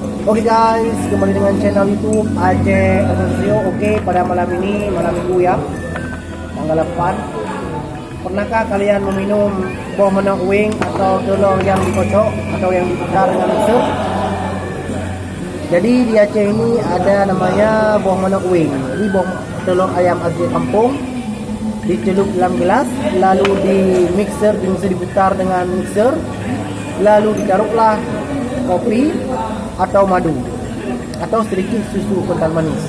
Oke guys, kembali dengan channel YouTube Aceh Asosio. Oke, pada malam ini, malam minggu ya, tanggal 8. Pernahkah kalian meminum buah manok wing atau telur yang dikocok atau yang diputar dengan mixer? Jadi di Aceh ini ada namanya buah manok wing. Jadi buah telur ayam asli kampung dicelup dalam gelas, lalu di mixer, diputar dengan mixer, lalu ditaruhlah kopi atau madu atau sedikit susu kental manis.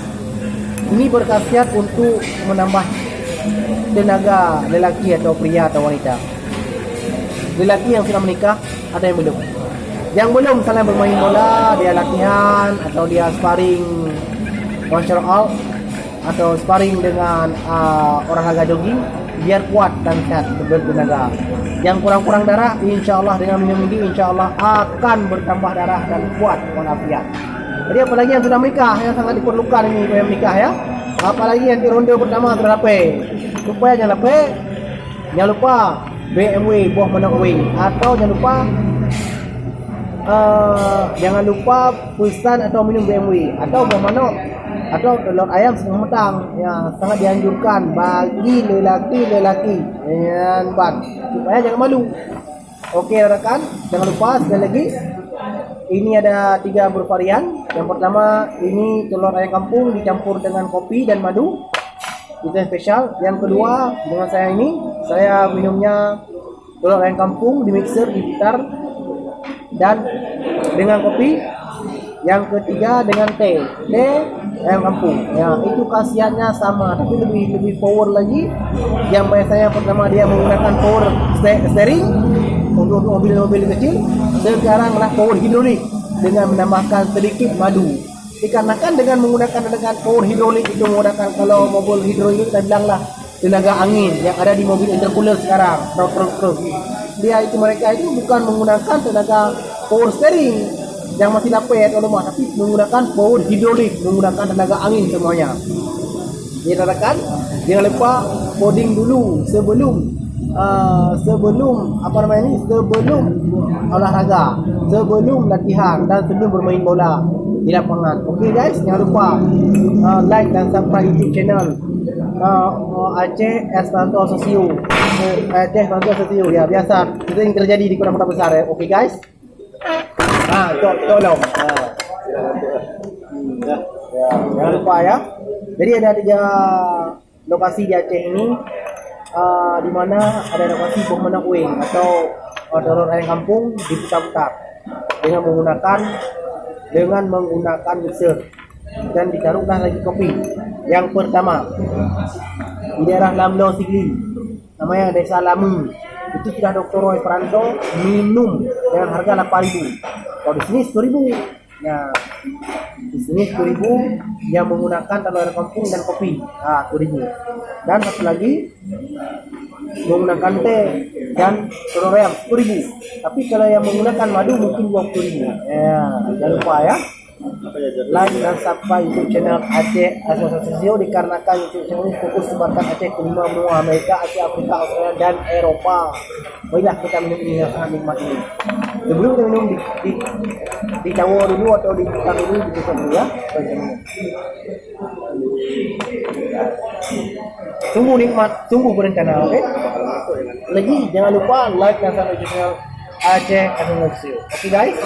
Ini berkhasiat untuk menambah tenaga lelaki atau pria atau wanita. Lelaki yang sudah menikah, ada yang belum. Yang belum, misalnya bermain bola, dia latihan atau dia sparring martial art atau sparring dengan olahraga jogging, biar kuat dan sehat, bertenaga. Yang kurang-kurang darah, insya Allah dengan minum ini, insya Allah akan bertambah darah dan kuat walafiat. Jadi apalagi yang sudah menikah, yang sangat diperlukan ini yang menikah ya. Apalagi yang di ronde pertama sudah dapat, supaya jangan dapat, jangan lupa BMW buah manok wing, atau jangan lupa pesan atau minum BMW atau buah manok atau telur ayam setengah matang, ya sangat dianjurkan bagi lelaki yang ban, supaya jangan malu. Oke rekan, jangan lupa sekali lagi, ini ada 3 bervarian. Yang pertama ini telur ayam kampung dicampur dengan kopi dan madu, itu yang spesial. Yang kedua dengan saya ini, saya minumnya telur ayam kampung di mixer, diputar dan dengan kopi. Yang ketiga dengan teh ayam kampung. Ya, itu khasiatnya sama, tapi lebih power lagi. Yang biasanya pertama dia menggunakan power steering untuk mobil-mobil kecil, sekarang lah power hidrolik dengan menambahkan sedikit madu. Dikarenakan dengan menggunakan power hidrolik itu menggunakan, kalau mobil hidrolik kita bilanglah tenaga angin yang ada di mobil intercooler sekarang, truk. Mereka itu bukan menggunakan tenaga power steering yang masih lapet atau lemah, tapi menggunakan power hidrolik, menggunakan tenaga angin semuanya. Jadi rekan, jangan lupa coding dulu sebelum sebelum olahraga, sebelum latihan dan sebelum bermain bola di lapangan. Oke guys, jangan lupa like dan subscribe YouTube channel Aceh Esperanto Asosio. Aceh Esperanto Asosio ya, biasa itu yang terjadi di kota-kota besar ya. Oke guys. Tolong. Ya, jangan lupa ya. Jadi ada 3 lokasi di Aceh ini, di mana ada lokasi buah manok wing atau telur ayam kampung diputar-putar dengan menggunakan mixer, dan ditaruhlah lagi kopi. Yang pertama di daerah Lamlo Sigli, namanya Desa Lamu. Itu sudah Dr. Roy Peranto minum dengan harga 8.000. Kalau di sini 10.000. Nah, di sini 10.000 yang menggunakan telur kampung dan kopi. 10.000. Dan satu lagi menggunakan teh dan telur ayam 10.000. Tapi kalau yang menggunakan madu mungkin 20.000. Ya, jangan lupa ya. Like dan subscribe YouTube channel Aceh Asosio, dikarenakan YouTube channel ini fokus sebarkan Aceh ke 5 benua Amerika, Asia, Afrika, Australia dan Eropa. Baiklah, kita minum ini yang sangat nikmat ini. Sebelum kita minum, dicawur dulu atau diputar dulu, diputar dulu ya. Sungguh nikmat, sungguh berencana. Oke? Lagi jangan lupa like dan subscribe channel Aceh Asosio. Oke guys.